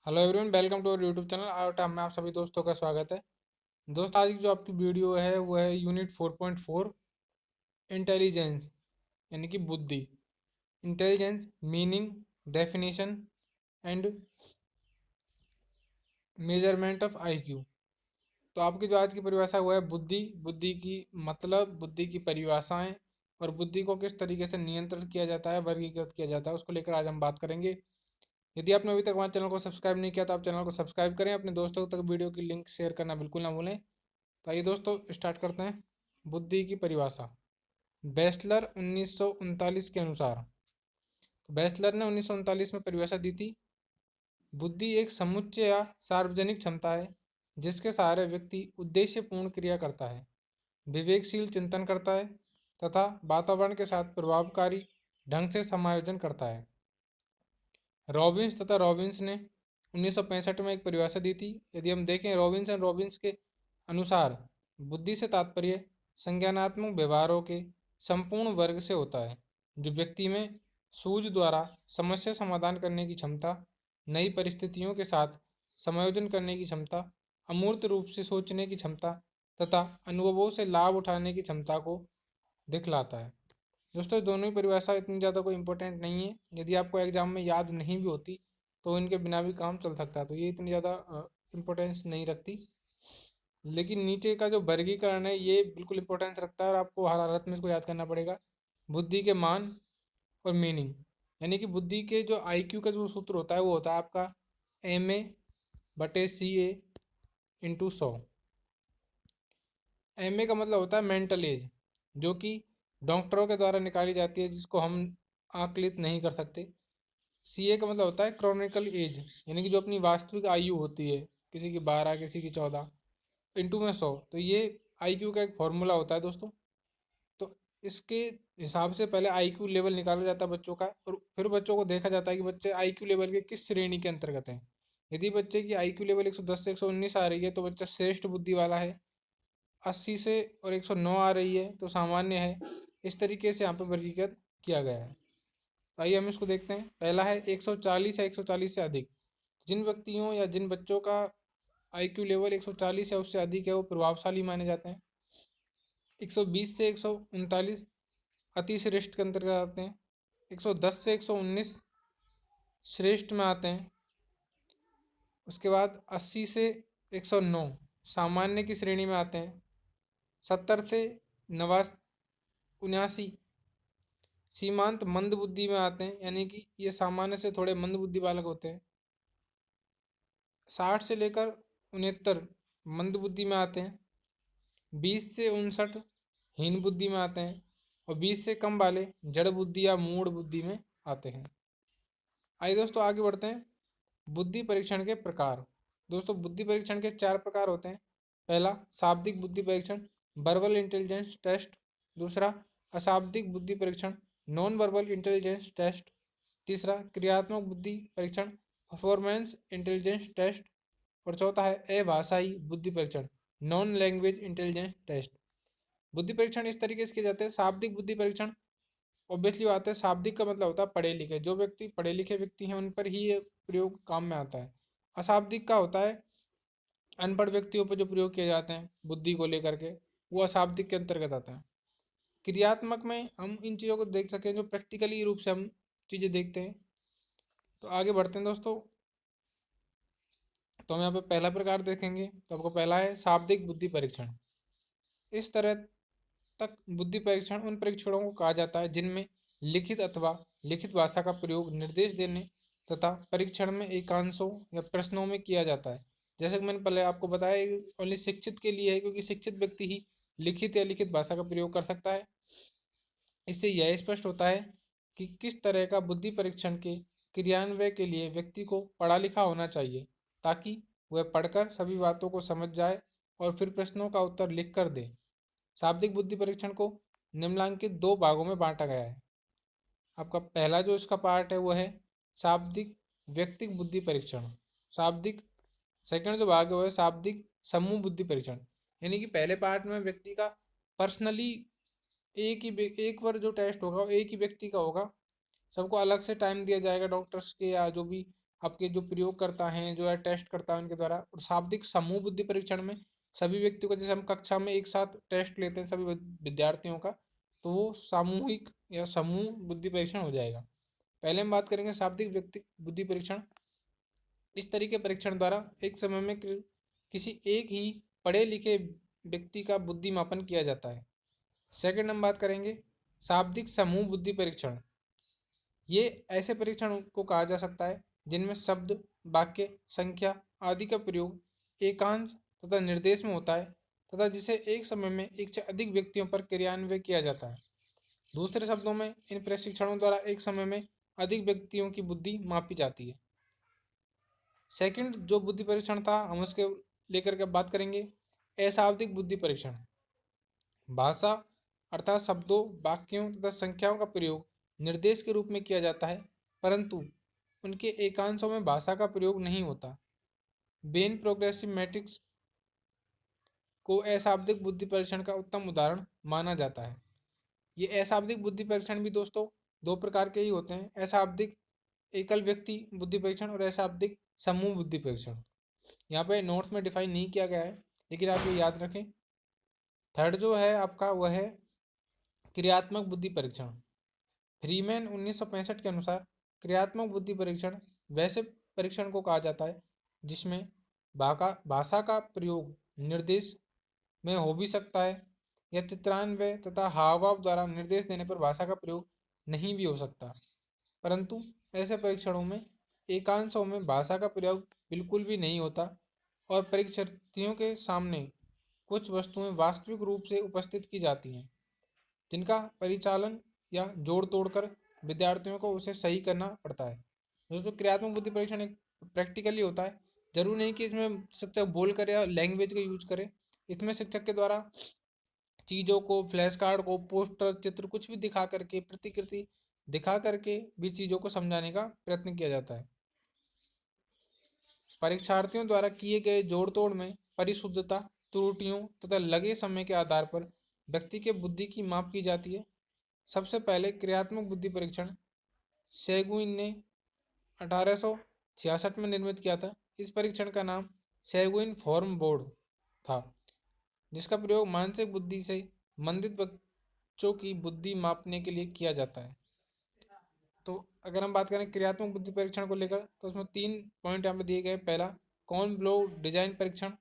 Hello everyone, welcome to our YouTube channel. और में आप सभी दोस्तों का स्वागत है। दोस्त, आज की जो आपकी वीडियो है वो है यूनिट 4.4 इंटेलिजेंस, यानी कि बुद्धि। Intelligence meaning, definition and measurement of IQ. तो आपकी जो आज की परिभाषा वो है बुद्धि। बुद्धि की मतलब, बुद्धि की परिभाषाएं और बुद्धि को किस तरीके से नियंत्रित किया जाता है, वर्गीकृत किया जाता है, उसको लेकर आज हम बात करेंगे। यदि आपने अभी तक हमारे चैनल को सब्सक्राइब नहीं किया तो आप चैनल को सब्सक्राइब करें, अपने दोस्तों तक वीडियो की लिंक शेयर करना बिल्कुल ना भूलें। तो आइए दोस्तों, स्टार्ट करते हैं। बुद्धि की परिभाषा। बेस्लर 1939 के अनुसार, तो बेस्लर ने 1939 में परिभाषा दी थी। बुद्धि एक समुच्चय या सार्वजनिक क्षमता है जिसके सहारे व्यक्ति उद्देश्यपूर्ण क्रिया करता है, विवेकशील चिंतन करता है तथा वातावरण के साथ प्रभावकारी ढंग से समायोजन करता है। रॉबिन्स ने 1965 में एक परिभाषा दी थी। यदि हम देखें रॉबिन्स के अनुसार, बुद्धि से तात्पर्य संज्ञानात्मक व्यवहारों के संपूर्ण वर्ग से होता है जो व्यक्ति में सूझ द्वारा समस्या समाधान करने की क्षमता, नई परिस्थितियों के साथ समायोजन करने की क्षमता, अमूर्त रूप से सोचने की क्षमता तथा अनुभवों से लाभ उठाने की क्षमता को दिखलाता है। दोस्तों, दोनों ही परिभाषा इतनी ज़्यादा कोई इंपॉर्टेंट नहीं है। यदि आपको एग्जाम में याद नहीं भी होती तो इनके बिना भी काम चल सकता है, तो ये इतनी ज़्यादा इम्पोर्टेंस नहीं रखती। लेकिन नीचे का जो वर्गीकरण है ये बिल्कुल इंपॉर्टेंस रखता है और आपको हर हालत में इसको याद करना पड़ेगा। बुद्धि के मान और मीनिंग, यानी कि बुद्धि के जो आईक्यू का जो सूत्र होता है वो होता है आपका MA/CA/100। MA का मतलब होता है मेंटल एज, जो कि डॉक्टरों के द्वारा निकाली जाती है, जिसको हम आकलित नहीं कर सकते। CA का मतलब होता है क्रॉनिकल एज, यानी कि जो अपनी वास्तविक आयु होती है, किसी की 12, किसी की 14, इंटू में 100। तो ये IQ का एक फॉर्मूला होता है दोस्तों। तो इसके हिसाब से पहले IQ लेवल निकाला जाता है बच्चों का, और फिर बच्चों को देखा जाता है कि बच्चे IQ लेवल के किस श्रेणी के अंतर्गत हैं। यदि बच्चे की IQ लेवल 110 से 119 आ रही है तो बच्चा श्रेष्ठ बुद्धि वाला है। 80 से और 109 आ रही है तो सामान्य है। इस तरीके से यहाँ पर वर्गीकृत किया गया है। तो आइए हम इसको देखते हैं। पहला है 140 या 140 से अधिक। जिन व्यक्तियों या जिन बच्चों का IQ लेवल 140 या उससे अधिक है वो प्रभावशाली माने जाते हैं। 120 से 139 अति श्रेष्ठ के अंतर्गत आते हैं। 110 से 119 श्रेष्ठ में आते हैं। उसके बाद 80 से 109 सामान्य की श्रेणी में आते हैं। 70 से 79 सीमांत मंद बुद्धि में आते हैं, यानी कि ये सामान्य से थोड़े मंद बुद्धि बालक होते हैं। 60 से लेकर 69 मंद बुद्धि में आते हैं। 20 से 59 हीन बुद्धि में आते हैं। और 20 से कम वाले जड़ बुद्धि या मूढ़ बुद्धि में आते हैं। आइए दोस्तों आगे बढ़ते हैं। बुद्धि परीक्षण के प्रकार। दोस्तों, बुद्धि परीक्षण के 4 प्रकार होते हैं। पहला, शाब्दिक बुद्धि परीक्षण, वर्बल इंटेलिजेंस टेस्ट। दूसरा, अशाब्दिक बुद्धि परीक्षण, नॉन वर्बल इंटेलिजेंस टेस्ट। तीसरा, क्रियात्मक बुद्धि परीक्षण, परफॉर्मेंस इंटेलिजेंस टेस्ट। और चौथा है अभाषाई बुद्धि परीक्षण, नॉन लैंग्वेज इंटेलिजेंस टेस्ट। बुद्धि परीक्षण इस तरीके से किए जाते हैं। शाब्दिक बुद्धि परीक्षण, ऑब्वियसली बात है, शाब्दिक का मतलब होता है पढ़े लिखे। जो व्यक्ति पढ़े लिखे व्यक्ति हैं उन पर ही ये प्रयोग काम में आता है। अशाब्दिक का होता है अनपढ़ व्यक्तियों पर जो प्रयोग किए जाते हैं बुद्धि को लेकर के, वो अशाब्दिक के अंतर्गत आता है। क्रियात्मक में हम इन चीज़ों को देख सकें जो प्रैक्टिकली रूप से हम चीज़ें देखते हैं। तो आगे बढ़ते हैं दोस्तों। तो हम यहाँ पे पहला प्रकार देखेंगे। तो आपको पहला है शाब्दिक बुद्धि परीक्षण। इस तरह तक बुद्धि परीक्षण उन परीक्षणों को कहा जाता है जिनमें लिखित अथवा लिखित भाषा का प्रयोग निर्देश देने तथा परीक्षण में एकांशों या प्रश्नों में किया जाता है। जैसे कि मैंने पहले आपको बताया, ये ओनली शिक्षित के लिए है, क्योंकि शिक्षित व्यक्ति ही लिखित या लिखित भाषा का प्रयोग कर सकता है। इससे यह स्पष्ट होता है कि किस तरह का बुद्धि परीक्षण के क्रियान्वयन के लिए व्यक्ति को पढ़ा लिखा होना चाहिए, ताकि वह पढ़कर सभी बातों को समझ जाए और फिर प्रश्नों का उत्तर लिख कर दे। शाब्दिक बुद्धि परीक्षण को निम्नलिखित 2 भागों में बांटा गया है। आपका पहला जो इसका पार्ट है वो है शाब्दिक व्यक्तिक बुद्धि परीक्षण। शाब्दिक सेकंड जो भाग है वो है शाब्दिक समूह बुद्धि परीक्षण। यानी कि पहले पार्ट में व्यक्ति का पर्सनली एक बार जो टेस्ट होगा वो एक ही व्यक्ति का होगा। सबको अलग से टाइम दिया जाएगा, डॉक्टर्स के या जो भी आपके जो प्रयोगकर्ता हैं, जो है टेस्ट करता है उनके द्वारा। और शाब्दिक समूह बुद्धि परीक्षण में सभी व्यक्तियों को, जैसे हम कक्षा में एक साथ टेस्ट लेते हैं सभी विद्यार्थियों का, तो वो सामूहिक या समूह बुद्धि परीक्षण हो जाएगा। पहले हम बात करेंगे शाब्दिक व्यक्ति बुद्धि परीक्षण। इस तरीके परीक्षण द्वारा एक समय में किसी एक ही पढ़े लिखे व्यक्ति का बुद्धि मापन किया जाता है। सेकंड हम बात करेंगे शाब्दिक समूह बुद्धि परीक्षण। ये ऐसे परीक्षण को कहा जा सकता है जिनमें शब्द, वाक्य, संख्या आदि का प्रयोग एकांश तथा निर्देश में होता है तथा जिसे एक समय में एक से अधिक व्यक्तियों पर क्रियान्वयन किया जाता है। दूसरे शब्दों में इन प्रशिक्षणों द्वारा एक समय में अधिक व्यक्तियों की बुद्धि मापी जाती है। सेकंड जो बुद्धि परीक्षण था हम उसके लेकर के बात करेंगे अशाब्दिक बुद्धि परीक्षण। भाषा अर्थात शब्दों, वाक्यों तथा संख्याओं का प्रयोग निर्देश के रूप में किया जाता है, परंतु उनके एकांशों में भाषा का प्रयोग नहीं होता। बेन प्रोग्रेसिव मैट्रिक्स को अशाब्दिक बुद्धि परीक्षण का उत्तम उदाहरण माना जाता है। ये अशाब्दिक बुद्धि परीक्षण भी दोस्तों दो प्रकार के ही होते हैं, अशाब्दिक एकल व्यक्ति बुद्धि परीक्षण और अशाब्दिक समूह बुद्धि परीक्षण। यहाँ पे नोट्स में डिफाइन नहीं किया गया है, लेकिन आप ये याद रखें। थर्ड जो है आपका वह है क्रियात्मक बुद्धि परीक्षण। फ्रीमैन 1965 के अनुसार क्रियात्मक बुद्धि परीक्षण वैसे परीक्षण को कहा जाता है जिसमें भाषा का प्रयोग निर्देश में हो भी सकता है या चित्रान्वय तथा हाव भाव द्वारा निर्देश देने पर भाषा का प्रयोग नहीं भी हो सकता, परंतु ऐसे परीक्षणों में एकांशों में भाषा का प्रयोग बिल्कुल भी नहीं होता और परीक्षार्थियों के सामने कुछ वस्तुएं वास्तविक रूप से उपस्थित की जाती हैं जिनका परिचालन या जोड़ तोड़ कर विद्यार्थियों को उसे सही करना पड़ता है। दोस्तों क्रियात्मक बुद्धि परीक्षण एक प्रैक्टिकली होता है, जरूर नहीं कि इसमें शिक्षक बोल करे या लैंग्वेज का यूज करे। इसमें शिक्षक के द्वारा चीज़ों को, फ्लैश कार्ड को, पोस्टर, चित्र कुछ भी दिखा करके, प्रतिकृति दिखा करके भी चीज़ों को समझाने का प्रयत्न किया जाता है। परीक्षार्थियों द्वारा किए गए जोड़ तोड़ में परिशुद्धता, त्रुटियों तथा लगे समय के आधार पर व्यक्ति के बुद्धि की माप की जाती है। सबसे पहले क्रियात्मक बुद्धि परीक्षण सेगुइन ने 1866 में निर्मित किया था। इस परीक्षण का नाम सेगुइन फॉर्म बोर्ड था, जिसका प्रयोग मानसिक बुद्धि से मंदित बच्चों की बुद्धि मापने के लिए किया जाता है। तो अगर हम बात करें क्रियात्मक बुद्धि परीक्षण को लेकर, तो उसमें 3 पॉइंट यहाँ पे दिए गए हैं। पहला कॉर्न ब्लॉक डिजाइन परीक्षण।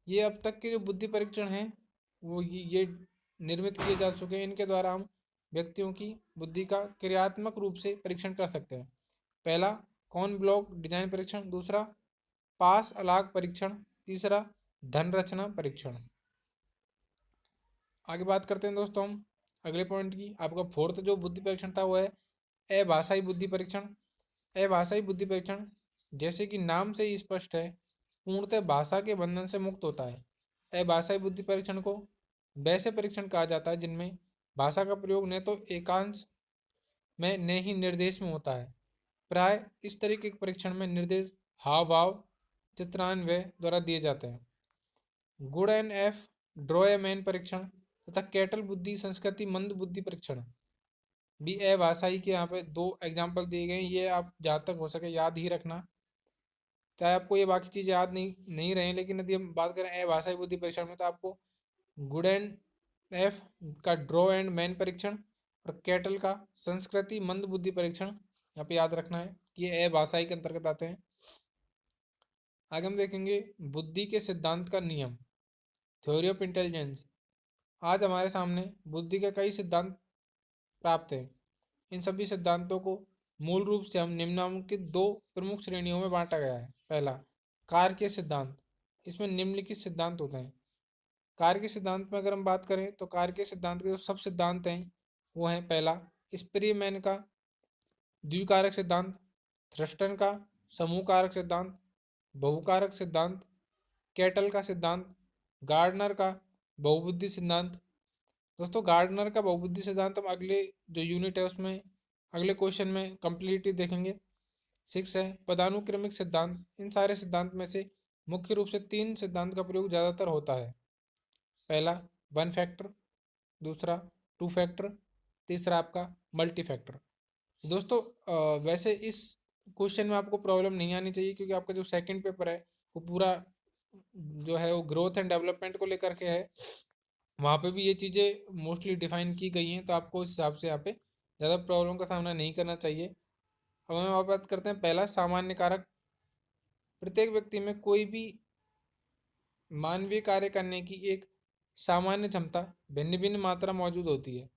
ये अब तक के जो बुद्धि परीक्षण हैं वो ये निर्मित किए जा चुके हैं। इनके द्वारा हम व्यक्तियों की बुद्धि का क्रियात्मक रूप से परीक्षण कर सकते हैं। पहला कॉर्न ब्लॉक डिजाइन परीक्षण, दूसरा पास अलाग परीक्षण, तीसरा धन रचना परीक्षण। आगे बात करते हैं दोस्तों हम अगले पॉइंट की। आपका फोर्थ जो बुद्धि परीक्षण था वो है अभाषाई बुद्धि परीक्षण। अभाषाई बुद्धि परीक्षण जैसे कि नाम से ही स्पष्ट है, पूर्णतः भाषा के बंधन से मुक्त होता है। अभाषाई बुद्धि परीक्षण को वैसे परीक्षण कहा जाता है जिनमें भाषा का प्रयोग न तो एकांश में न ही निर्देश में होता है। प्राय इस तरीके के परीक्षण में निर्देश हाव भाव, चित्रान्वय द्वारा दिए जाते हैं। Good and F draw a man परीक्षण तथा कैटल बुद्धि संस्कृति मंद बुद्धि परीक्षण भी अभाषाई के यहाँ पे 2 एग्जाम्पल दिए गए हैं। ये आप जहाँ तक हो सके याद ही रखना, चाहे आपको ये बाकी चीज़ें याद नहीं रहे, लेकिन यदि हम बात करें अभाषाई बुद्धि परीक्षण में तो आपको गुड एंड एफ का ड्रॉ एंड मैन परीक्षण और कैटल का संस्कृति मंद बुद्धि परीक्षण यहाँ पे याद रखना है कि ये अभाषाई के अंतर्गत आते हैं। आगे हम देखेंगे बुद्धि के सिद्धांत का नियम, थ्योरी ऑफ इंटेलिजेंस। आज हमारे सामने बुद्धि के कई सिद्धांत प्राप्त हैं। इन सभी सिद्धांतों को मूल रूप से हम निम्नलिखित 2 प्रमुख श्रेणियों में बांटा गया है। पहला कार्य सिद्धांत, इसमें निम्नलिखित सिद्धांत होते हैं। कार्य के सिद्धांत में अगर हम बात करें तो कार्य के सिद्धांत के जो सब सिद्धांत हैं वो हैं, पहला स्प्रीमैन का द्विकारक सिद्धांत, थ्रस्टन का समूह कारक सिद्धांत, बहुकारक सिद्धांत, कैटल का सिद्धांत, गार्डनर का बहुबुद्धि सिद्धांत। दोस्तों गार्डनर का बहुबुद्धि सिद्धांत हम अगले जो यूनिट है उसमें अगले क्वेश्चन में कंप्लीटली देखेंगे। 6 है पदानुक्रमिक सिद्धांत। इन सारे सिद्धांत में से मुख्य रूप से 3 सिद्धांत का प्रयोग ज़्यादातर होता है। पहला 1 फैक्टर, दूसरा 2 फैक्टर, तीसरा आपका मल्टी फैक्टर। दोस्तों वैसे इस क्वेश्चन में आपको प्रॉब्लम नहीं आनी चाहिए, क्योंकि आपका जो सेकंड पेपर है वो पूरा जो है वो ग्रोथ एंड डेवलपमेंट को लेकर के है। वहाँ पे भी ये चीज़ें मोस्टली डिफाइन की गई हैं, तो आपको उस हिसाब से यहाँ पे ज़्यादा प्रॉब्लम का सामना नहीं करना चाहिए। अब हम आप बात करते हैं पहला सामान्य कारक। प्रत्येक व्यक्ति में कोई भी मानवीय कार्य करने की एक सामान्य क्षमता भिन्न भिन्न मात्रा मौजूद होती है।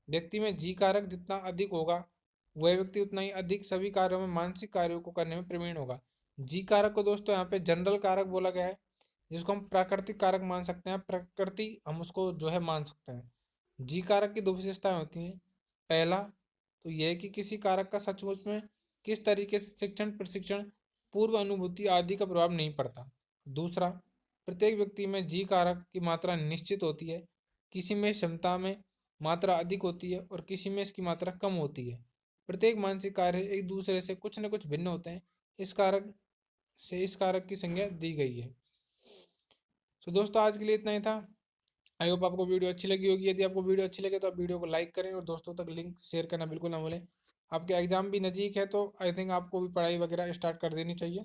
व्यक्ति में जी कारक जितना अधिक होगा, वह व्यक्ति उतना ही अधिक सभी कार्यों में मानसिक कार्यों को करने में प्रवीण होगा। जी कारक को दोस्तों यहाँ पे जनरल कारक बोला गया है, जिसको हम प्राकृतिक कारक मान सकते हैं, प्रकृति हम उसको जो है मान सकते हैं। जी कारक की दो विशेषताएं होती हैं। पहला तो यह है कि किसी कारक का सचमुच में किस तरीके से शिक्षण, प्रशिक्षण, पूर्व अनुभूति आदि का प्रभाव नहीं पड़ता। दूसरा, प्रत्येक व्यक्ति में जी कारक की मात्रा निश्चित होती है। किसी में क्षमता में मात्रा अधिक होती है और किसी में इसकी मात्रा कम होती है। प्रत्येक मानसिक कार्य एक दूसरे से कुछ न कुछ भिन्न होते हैं। इस कारक की संज्ञा दी गई है। तो दोस्तों आज के लिए इतना ही था। आई होप आपको वीडियो अच्छी लगी होगी। यदि आपको वीडियो अच्छी लगे तो आप वीडियो को लाइक करें और दोस्तों तक लिंक शेयर करना बिल्कुल ना भूलें। आपके एग्जाम भी नज़दीक है, तो आई थिंक आपको भी पढ़ाई वगैरह स्टार्ट कर देनी चाहिए।